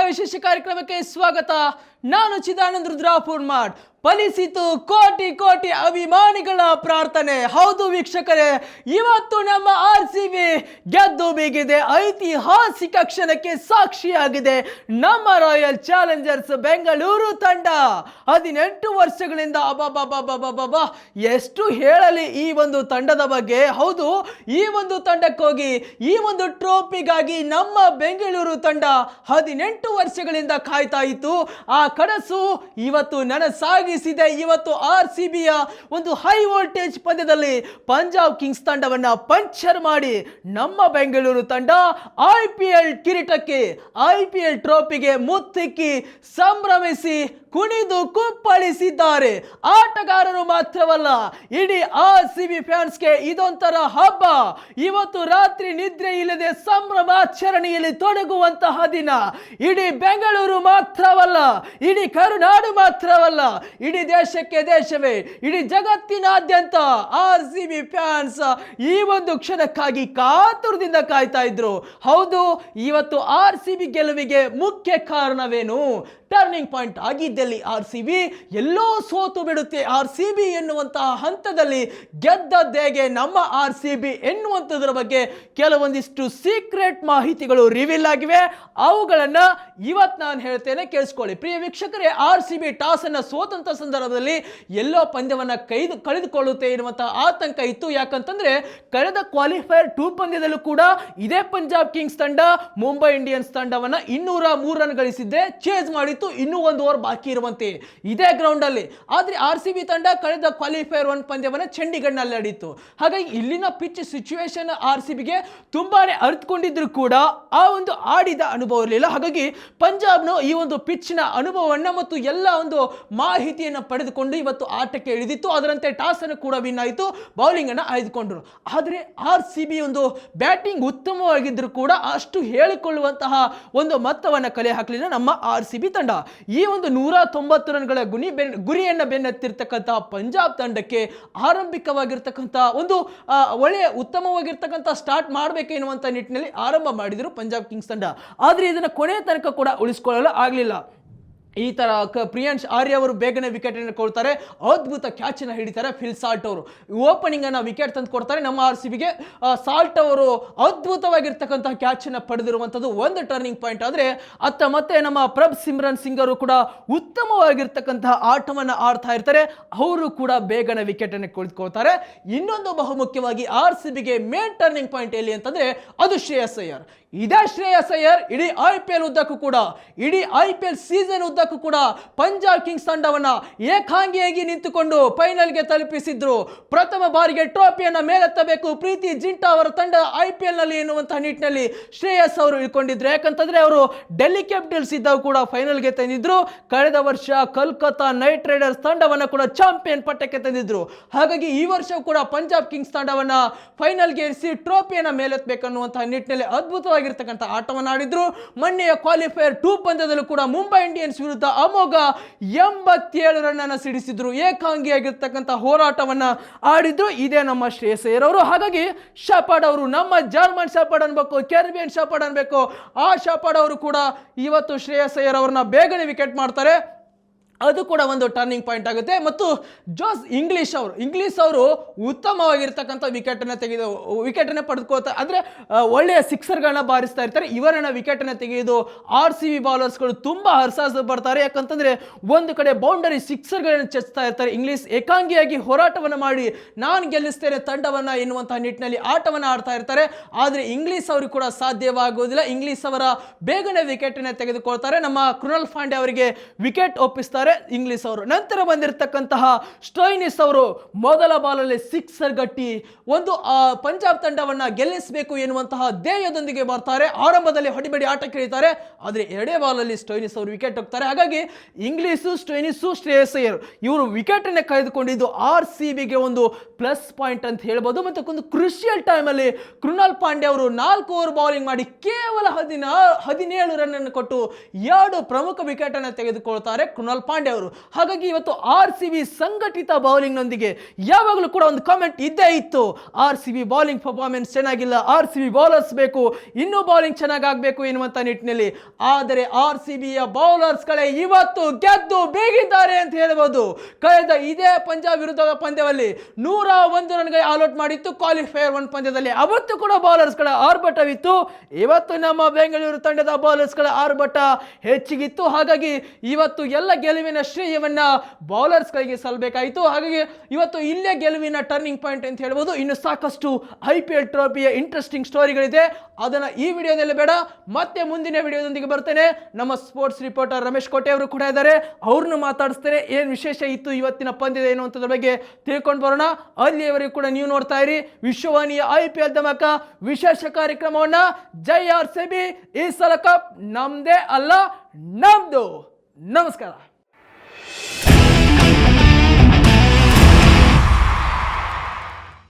ವಿಶೇಷ ಕಾರ್ಯಕ್ರಮಕ್ಕೆ ಸ್ವಾಗತ. ನಾನು ಚಿದಾನಂದ ರುದ್ರಾಪುರ್ ಮಾಡ್. ಫಲಿಸಿತು ಕೋಟಿ ಕೋಟಿ ಅಭಿಮಾನಿಗಳ ಪ್ರಾರ್ಥನೆ. ಹೌದು ವೀಕ್ಷಕರೇ, ಇವತ್ತು ನಮ್ಮ RCB ಗೆದ್ದು ಬೀಗಿದೆ. ಐತಿಹಾಸಿಕ ಕ್ಷಣಕ್ಕೆ ಸಾಕ್ಷಿಯಾಗಿದೆ. ನಮ್ಮ ರಾಯಲ್ ಚಾಲೆಂಜರ್ಸ್ ಬೆಂಗಳೂರು ತಂಡ 18 ವರ್ಷಗಳಿಂದ ಅಬಾಬಾಬಾಬಾಬಾ ಎಷ್ಟು ಹೇಳಲಿ ಈ ಒಂದು ತಂಡದ ಬಗ್ಗೆ. ಹೌದು, ಈ ಒಂದು ತಂಡಕ್ಕೆ ಹೋಗಿ ಈ ಒಂದು ಟ್ರೋಫಿಗಾಗಿ ನಮ್ಮ ಬೆಂಗಳೂರು ತಂಡ 18 ವರ್ಷಗಳಿಂದ ಕಾಯ್ತಾ ಇತ್ತು. ಆ ಕನಸು ಇವತ್ತು ನನಸಾಗಿಸಿದೆ. ಇವತ್ತು RCBಯ ಒಂದು ಹೈ ವೋಲ್ಟೇಜ್ ಪಂದ್ಯದಲ್ಲಿ ಪಂಜಾಬ್ ಕಿಂಗ್ಸ್ ತಂಡವನ್ನ ಪಂಚರ್ ಮಾಡಿ ನಮ್ಮ ಬೆಂಗಳೂರು ತಂಡ IPL ಕಿರೀಟಕ್ಕೆ, IPL ಟ್ರೋಫಿಗೆ ಮುತ್ತಿಕ್ಕಿ ಸಂಭ್ರಮಿಸಿ ಕುಣಿದು ಕುಪ್ಪಳಿಸಿದ್ದಾರೆ. ಆಟಗಾರರು ಮಾತ್ರವಲ್ಲ, ಇಡೀ RCB ಫ್ಯಾನ್ಸ್ಗೆ ಇದೊಂಥರ ಹಬ್ಬ. ಇವತ್ತು ರಾತ್ರಿ ನಿದ್ರೆ ಇಲ್ಲದೆ ಸಂಭ್ರಮಾಚರಣೆಯಲ್ಲಿ ತೊಡಗುವಂತಹ ದಿನ. ಇಡೀ ಬೆಂಗಳೂರು ಮಾತ್ರವಲ್ಲ, ಇಡೀ ಕರುನಾಡು ಮಾತ್ರವಲ್ಲ, ಇಡೀ ದೇಶಕ್ಕೆ ದೇಶವೇ, ಇಡೀ ಜಗತ್ತಿನಾದ್ಯಂತ RCB ಫ್ಯಾನ್ಸ್ ಈ ಒಂದು ಕ್ಷಣಕ್ಕಾಗಿ ಕಾತುರದಿಂದ ಕಾಯ್ತಾ ಇದ್ರು. ಹೌದು, ಇವತ್ತು RCB ಗೆಲುವಿಗೆ ಮುಖ್ಯ ಕಾರಣವೇನು? ಟರ್ನಿಂಗ್ ಪಾಯಿಂಟ್ ಆಗಿದ್ದಲ್ಲಿ RCB ಎಲ್ಲೋ ಸೋತು ಬಿಡುತ್ತೆ RCB ಎನ್ನುವಂತಹ ಹಂತದಲ್ಲಿ ಗೆದ್ದದ್ದೇಗೆ ನಮ್ಮ RCB ಎನ್ನುವಂಥದ್ರ ಬಗ್ಗೆ ಕೆಲವೊಂದಿಷ್ಟು ಸೀಕ್ರೆಟ್ ಮಾಹಿತಿಗಳು ರಿವೀಲ್ ಆಗಿವೆ. ಅವುಗಳನ್ನ ಇವತ್ತು ನಾನು ಹೇಳ್ತೇನೆ, ಕೇಳಿಸ್ಕೊಳ್ಳಿ. ಪ್ರಿಯ ವೀಕ್ಷಕರೇ, RCB ಟಾಸ್ ಅನ್ನ ಸೋತಂತ ಸಂದರ್ಭದಲ್ಲಿ ಎಲ್ಲೋ ಪಂದ್ಯವನ್ನ ಕಳೆದುಕೊಳ್ಳುತ್ತೆ ಎನ್ನುವಂತಹ ಆತಂಕ ಇತ್ತು. ಯಾಕಂತಂದ್ರೆ ಕಳೆದ ಕ್ವಾಲಿಫೈಯರ್ 2 ಪಂದ್ಯದಲ್ಲೂ ಕೂಡ ಇದೇ ಪಂಜಾಬ್ ಕಿಂಗ್ಸ್ ತಂಡ ಮುಂಬೈ ಇಂಡಿಯನ್ಸ್ ತಂಡವನ್ನ 203 ರನ್ ಗಳಿಸಿದ್ದೆ ಚೇಸ್ ಮಾಡಿ ಇನ್ನೂ 1 ಓವರ್ ಬಾಕಿ ಇರುವಂತೆ ಇದೇ ಗ್ರೌಂಡ್ ಅಲ್ಲಿ. ಆದ್ರೆ RCB ತಂಡ ಕಳೆದ ಕ್ವಾಲಿಫೈಯರ್ 1 ಪಂದ್ಯವನ್ನು ಚಂಡೀಗಢ್ನಲ್ಲಿ ಆಡಿತ್ತು. ಹಾಗಾಗಿ ಇಲ್ಲಿನ ಪಿಚ್ ಸಿಚುವೇಶನ್ RCBಗೆ ತುಂಬಾನೇ ಅರ್ಥಕೊಂಡಿದ್ರು ಕೂಡ ಆ ಒಂದು ಆಡಿದ ಅನುಭವ ಇರಲಿಲ್ಲ. ಹಾಗಾಗಿ ಪಂಜಾಬ್ನ ಈ ಒಂದು ಪಿಚ್ ನ ಅನುಭವವನ್ನ ಮತ್ತು ಎಲ್ಲ ಒಂದು ಮಾಹಿತಿಯನ್ನು ಪಡೆದುಕೊಂಡು ಇವತ್ತು ಆಟಕ್ಕೆ ಇಳಿದಿತ್ತು. ಅದರಂತೆ ಟಾಸ್ ಅನ್ನು ಕೂಡ ವಿನ್ ಆಯಿತು, ಬೌಲಿಂಗ್ ಅನ್ನು ಆಯ್ದುಕೊಂಡ್ರು. ಆದ್ರೆ RCB ಒಂದು ಬ್ಯಾಟಿಂಗ್ ಉತ್ತಮವಾಗಿದ್ರು ಕೂಡ ಅಷ್ಟು ಹೇಳಿಕೊಳ್ಳುವಂತಹ ಒಂದು ಮೊತ್ತವನ್ನು ಕಲೆ ಹಾಕಲಿಲ್ಲ ನಮ್ಮ RCB ತಂಡ. ಈ ಒಂದು 190 ರನ್ಗಳ ಗುರಿಯನ್ನ ಬೆನ್ನತ್ತಿರ್ತಕ್ಕಂತಹ ಪಂಜಾಬ್ ತಂಡಕ್ಕೆ ಆರಂಭಿಕವಾಗಿರ್ತಕ್ಕಂಥ ಒಂದು ಒಳ್ಳೆಯ ಉತ್ತಮವಾಗಿರ್ತಕ್ಕಂಥ ಸ್ಟಾರ್ಟ್ ಮಾಡಬೇಕು ಎನ್ನುವಂತ ನಿಟ್ಟಿನಲ್ಲಿ ಆರಂಭ ಮಾಡಿದ್ರು ಪಂಜಾಬ್ ಕಿಂಗ್ಸ್ ತಂಡ. ಆದ್ರೆ ಇದನ್ನ ಕೊನೆ ತನಕ ಕೂಡ ಉಳಿಸಿಕೊಳ್ಳಲು ಆಗಲಿಲ್ಲ. ಈ ತರ ಪ್ರಿಯಾಂಶ್ ಆರ್ಯ ಅವರು ಬೇಗನೆ ವಿಕೆಟ್ ಅನ್ನು ಕೊಡ್ತಾರೆ, ಅದ್ಭುತ ಕ್ಯಾಚ್ ಅನ್ನು ಹಿಡಿತಾರೆ. ಫಿಲ್ ಸಾಲ್ಟ್ ಅವರು ಓಪನಿಂಗ್ ಅನ್ನ ವಿಕೆಟ್ ತಂದು ಕೊಡ್ತಾರೆ ನಮ್ಮ RCBಗೆ. ಸಾಲ್ಟ್ ಅವರು ಅದ್ಭುತವಾಗಿರ್ತಕ್ಕಂತಹ ಕ್ಯಾಚ್ ಅನ್ನು ಪಡೆದಿರುವಂತದ್ದು ಒಂದು ಟರ್ನಿಂಗ್ ಪಾಯಿಂಟ್. ಆದ್ರೆ ಅತ್ತ ಮತ್ತೆ ನಮ್ಮ ಪ್ರಭ್ ಸಿಮ್ರನ್ ಸಿಂಗ್ ಅವರು ಕೂಡ ಉತ್ತಮವಾಗಿರ್ತಕ್ಕಂತಹ ಆಟವನ್ನು ಆಡ್ತಾ ಇರ್ತಾರೆ. ಅವರು ಕೂಡ ಬೇಗನೆ ವಿಕೆಟ್ ಅನ್ನು ಕೊಳ್ಕೊಳ್ತಾರೆ. ಇನ್ನೊಂದು ಬಹುಮುಖ್ಯವಾಗಿ RCBಗೆ ಮೇನ್ ಟರ್ನಿಂಗ್ ಪಾಯಿಂಟ್ ಎಲ್ಲಿ ಅಂತಂದ್ರೆ ಅದು ಶ್ರೇಯಸ್ ಅಯ್ಯರ್. ಇದೇ ಶ್ರೇಯಸ್ ಅಯ್ಯರ್ ಇಡೀ IPL ಉದ್ದಕ್ಕೂ ಕೂಡ, ಇಡೀ IPL ಸೀಸನ್ ಉದ್ದಕ್ಕೂ ಕೂಡ ಪಂಜಾಬ್ ಕಿಂಗ್ಸ್ ತಂಡವನ್ನ ಏಕಾಂಗಿಯಾಗಿ ನಿಂತುಕೊಂಡು ಫೈನಲ್ಗೆ ತಲುಪಿಸಿದ್ರು. ಪ್ರಥಮ ಬಾರಿಗೆ ಟ್ರೋಫಿಯನ್ನ ಮೇಲೆತ್ತಬೇಕು ಪ್ರೀತಿ ಜಿಂಟಾ ಅವರ ತಂಡ IPL ನಲ್ಲಿ ಎನ್ನುವಂತಹ ನಿಟ್ಟಿನಲ್ಲಿ ಶ್ರೇಯಸ್ ಅವರು ಇಳ್ಕೊಂಡಿದ್ರು. ಯಾಕಂತಂದ್ರೆ ಅವರು ಡೆಲ್ಲಿ ಕ್ಯಾಪಿಟಲ್ಸ್ ಇದ್ದಾಗ ಕೂಡ ಫೈನಲ್ಗೆ ತಂದಿದ್ರು. ಕಳೆದ ವರ್ಷ ಕೋಲ್ಕತ್ತಾ ನೈಟ್ ರೈಡರ್ಸ್ ತಂಡವನ್ನ ಕೂಡ ಚಾಂಪಿಯನ್ ಪಟ್ಟಕ್ಕೆ ತಂದಿದ್ರು. ಹಾಗಾಗಿ ಈ ವರ್ಷ ಕೂಡ ಪಂಜಾಬ್ ಕಿಂಗ್ಸ್ ತಂಡವನ್ನ ಫೈನಲ್ಗೆ ಇರಿಸಿ ಟ್ರೋಫಿಯನ್ನ ಮೇಲೆತ್ತಬೇಕನ್ನುವಂತಹ ನಿಟ್ಟಿನಲ್ಲಿ ಅದ್ಭುತವಾಗಿರ್ತಕ್ಕಂಥ ಆಟವನ್ನು ಆಡಿದ್ರು. ಮೊನ್ನೆಯ ಕ್ವಾಲಿಫೈಯರ್ 2 ಪಂದ್ಯದಲ್ಲೂ ಕೂಡ ಮುಂಬೈ ಇಂಡಿಯನ್ಸ್ ವಿರುದ್ಧ ಅಮೋಘ 87 ರನ್ ಅನ್ನು ಸಿಡಿಸಿದ್ರು. ಏಕಾಂಗಿಯಾಗಿರ್ತಕ್ಕಂಥ ಹೋರಾಟವನ್ನ ಆಡಿದ್ರು ಇದೇ ನಮ್ಮ ಶ್ರೇಯಸ್ ಅಯ್ಯರ್ ಅವರು. ಹಾಗಾಗಿ ಶಪಾಡ್ ಅವರು, ನಮ್ಮ ಜರ್ಮನ್ ಶಪಾಡ್ ಅನ್ಬೇಕು, ಕೆರಿಬಿಯನ್ ಶಪಾಡ್ ಅನ್ಬೇಕು, ಆ ಶಪಾಡ್ ಅವರು ಕೂಡ ಇವತ್ತು ಶ್ರೇಯಸ್ ಅಯ್ಯರ್ ಅವರನ್ನ ಬೇಗನೆ ವಿಕೆಟ್ ಮಾಡ್ತಾರೆ. ಅದು ಕೂಡ ಒಂದು ಟರ್ನಿಂಗ್ ಪಾಯಿಂಟ್ ಆಗುತ್ತೆ. ಮತ್ತು ಜೋಸ್ ಇಂಗ್ಲಿಷ್ ಅವರು ಉತ್ತಮವಾಗಿರ್ತಕ್ಕಂಥ ವಿಕೆಟ್ ಅನ್ನು ಪಡೆದುಕೊಳ್ತಾರೆ. ಅಂದ್ರೆ ಒಳ್ಳೆಯ ಸಿಕ್ಸರ್ಗಳನ್ನ ಬಾರಿಸ್ತಾ ಇರ್ತಾರೆ. ಇವರನ್ನ ವಿಕೆಟ್ ಅನ್ನು ತೆಗೆದು RCB ಬೌಲರ್ಸ್ಗಳು ತುಂಬಾ ಹರ್ಷ ಪಡ್ತಾರೆ. ಯಾಕಂತಂದ್ರೆ ಒಂದು ಕಡೆ ಬೌಂಡರಿ ಸಿಕ್ಸರ್ಗಳನ್ನು ಚಚ್ತಾ ಇರ್ತಾರೆ. ಇಂಗ್ಲಿಷ್ ಏಕಾಂಗಿಯಾಗಿ ಹೋರಾಟವನ್ನು ಮಾಡಿ ನಾನು ಗೆಲ್ಲಿಸ್ತೇನೆ ತಂಡವನ್ನ ಎನ್ನುವಂತಹ ನಿಟ್ಟಿನಲ್ಲಿ ಆಟವನ್ನು ಆಡ್ತಾ ಇರ್ತಾರೆ. ಆದ್ರೆ ಇಂಗ್ಲಿಷ್ ಅವರು ಕೂಡ ಸಾಧ್ಯವಾಗುವುದಿಲ್ಲ. ಇಂಗ್ಲಿಷ್ ಅವರ ಬೇಗನೆ ವಿಕೆಟ್ ಅನ್ನು ತೆಗೆದುಕೊಳ್ತಾರೆ. ನಮ್ಮ ಕೃಣಾಲ್ ಪಾಂಡ್ಯ ಅವರಿಗೆ ವಿಕೆಟ್ ಒಪ್ಪಿಸ್ತಾರೆ ಇಂಗ್ಲಿಷ್ ಅವರು. ನಂತರ ಬಂದಿರತಕ್ಕಂತಹ ಸ್ಟೋಯ್ನಿಸ್ ಅವರು ಮೊದಲ ಬಾಲಲ್ಲಿ ಸಿಕ್ಸರ್ ಗಟ್ಟಿ ಒಂದು ಪಂಜಾಬ್ ತಂಡವನ್ನ ಗೆಲ್ಲಿಸಬೇಕು ಎನ್ನುವಂತಹ ಧ್ಯೇಯದೊಂದಿಗೆ ಬರ್ತಾರೆ. ಆರಂಭದಲ್ಲಿ ಹೊಡಿಬಡಿ ಆಟಕ್ಕೆ ಇಳಿತಾರೆ. ಆದ್ರೆ ಎರಡೇ ಬಾಲಲ್ಲಿ ಸ್ಟೋಯ್ನಿಸ್ ಅವರು ವಿಕೆಟ್ ಹೋಗ್ತಾರೆ. ಹಾಗಾಗಿ ಇಂಗ್ಲಿಷು, ಸ್ಟೋಯ್ನಿಸು, ಶ್ರೇಯಸ್ ಅಯ್ಯರ್ ಇವರು ವಿಕೆಟ್ ಅನ್ನು ಕಳೆದುಕೊಂಡಿದ್ದು RCBಗೆ ಒಂದು ಪ್ಲಸ್ ಪಾಯಿಂಟ್ ಅಂತ ಹೇಳ್ಬೋದು. ಮತ್ತು ಒಂದು ಕ್ರೂಷಿಯಲ್ ಟೈಮ್ ಅಲ್ಲಿ ಕೃಣಾಲ್ ಪಾಂಡ್ಯ ಅವರು 4 ಓವರ್ ಬೌಲಿಂಗ್ ಮಾಡಿ ಕೇವಲ 17 ರನ್ ಅನ್ನು ಕೊಟ್ಟು 2 ಪ್ರಮುಖ ವಿಕೆಟ್ ಅನ್ನು ತೆಗೆದುಕೊಳ್ತಾರೆ. ಕೃಣಾಲ್ ಪಾಂಡ್ಯ ಪಾಂಡೆ ಅವರು. ಹಾಗಾಗಿ ಇವತ್ತು RCB ಸಂಘಟಿತ ಬೌಲಿಂಗ್ನೊಂದಿಗೆ ಯಾವಾಗಲೂ ಕೂಡ ಒಂದು ಕಾಮೆಂಟ್ ಇದ್ದೇ ಇತ್ತು, RCB ಬೌಲಿಂಗ್ ಪರ್ಫಾರ್ಮೆನ್ಸ್ ಚೆನ್ನಾಗಿಲ್ಲ, RCB ಬೌಲರ್ಸ್ ಬೇಕು, ಇನ್ನೂ ಬೌಲಿಂಗ್ ಚೆನ್ನಾಗಾಗಬೇಕು ಎನ್ನುವಂಥ ನಿಟ್ಟಿನಲ್ಲಿ. ಆದರೆ RCBಯ ಬೌಲರ್ಸ್ಗಳೇ ಇವತ್ತು ಗೆದ್ದು ಬೇಗಿದ್ದಾರೆ ಅಂತ ಹೇಳ್ಬೋದು. ಕಳೆದ ಇದೇ ಪಂಜಾಬ್ ವಿರುದ್ಧದ ಪಂದ್ಯದಲ್ಲಿ 101 ರನ್ಗೆ ಆಲ್ಔಟ್ ಮಾಡಿತ್ತು ಕ್ವಾಲಿಫೈಯರ್ 1 ಪಂದ್ಯದಲ್ಲಿ. ಅವತ್ತು ಕೂಡ ಬೌಲರ್ಸ್ಗಳ ಆರ್ಭಟವಿತ್ತು. ಇವತ್ತು ನಮ್ಮ ಬೆಂಗಳೂರು ತಂಡದ ಬೌಲರ್ಸ್ಗಳ ಆರ್ಭಟ ಹೆಚ್ಚಿಗಿತ್ತು. ಹಾಗಾಗಿ ಇವತ್ತು ಎಲ್ಲ ಗೆಲುವಿನ ಶ್ರೇಯವನ್ನ ಬೌಲರ್ಸ್ಗಳಿಗೆ ಸಲ್ಲಬೇಕಾಯಿತು. ಹಾಗಾಗಿ ಇವತ್ತು ಇಲ್ಲೇ ಗೆಲುವಿನ ಟರ್ನಿಂಗ್ ಪಾಯಿಂಟ್ ಅಂತ ಹೇಳ್ಬೋದು. ಇನ್ನು ಸಾಕಷ್ಟು IPL ಟ್ರೋಫಿಯ ಇಂಟ್ರೆಸ್ಟಿಂಗ್ ಸ್ಟೋರಿಗಳಿದೆ, ಅದನ್ನ ಈ ವಿಡಿಯೋದಲ್ಲಿ ಬೇಡ, ಮತ್ತೆ ಮುಂದಿನ ವಿಡಿಯೋದೊಂದಿಗೆ ಬರ್ತೇನೆ. ನಮ್ಮ ಸ್ಪೋರ್ಟ್ಸ್ ರಿಪೋರ್ಟರ್ ರಮೇಶ್ ಕೋಟೆ ಅವರು ಕೂಡ ಇದ್ದಾರೆ, ಅವ್ರನ್ನ ಮಾತಾಡಿಸ್ತೇನೆ. ಏನು ವಿಶೇಷ ಇತ್ತು ಇವತ್ತಿನ ಪಂದ್ಯದ ಏನು ಅಂತದ್ರ ಬಗ್ಗೆ ತಿಳ್ಕೊಂಡು ಬರೋಣ. ಅಲ್ಲಿಯವರೆಗೂ ಕೂಡ ನೀವು ನೋಡ್ತಾ ಇರಿ ವಿಶ್ವವಾಣಿಯ IPL ಧಮಾಕ ವಿಶೇಷ ಕಾರ್ಯಕ್ರಮವನ್ನ. ಜೈ RCB, ಈ ಸಲ ಕಪ್ ನಮ್ದೇ ಅಲ್ಲ, ನಮ್ದು. ನಮಸ್ಕಾರ.